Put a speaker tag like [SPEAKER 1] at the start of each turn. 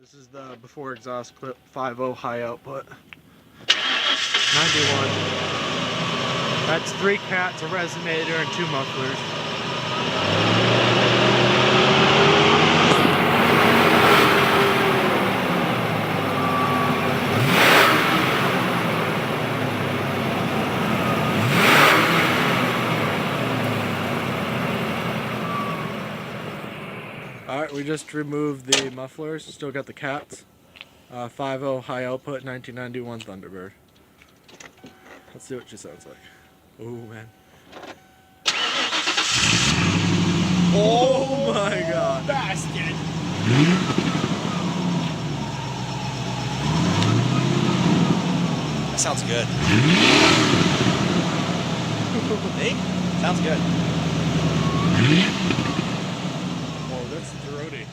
[SPEAKER 1] This is the before exhaust clip 5.0 high output. 91. That's 3 cats, a resonator, and 2 mufflers. Alright, we just removed the mufflers, still got the cats. 5.0 high output 1991 Thunderbird. Let's see what she sounds like. Oh man. Oh my god.
[SPEAKER 2] Basket. That sounds good. Hey, sounds good.
[SPEAKER 1] Oh, that's throaty.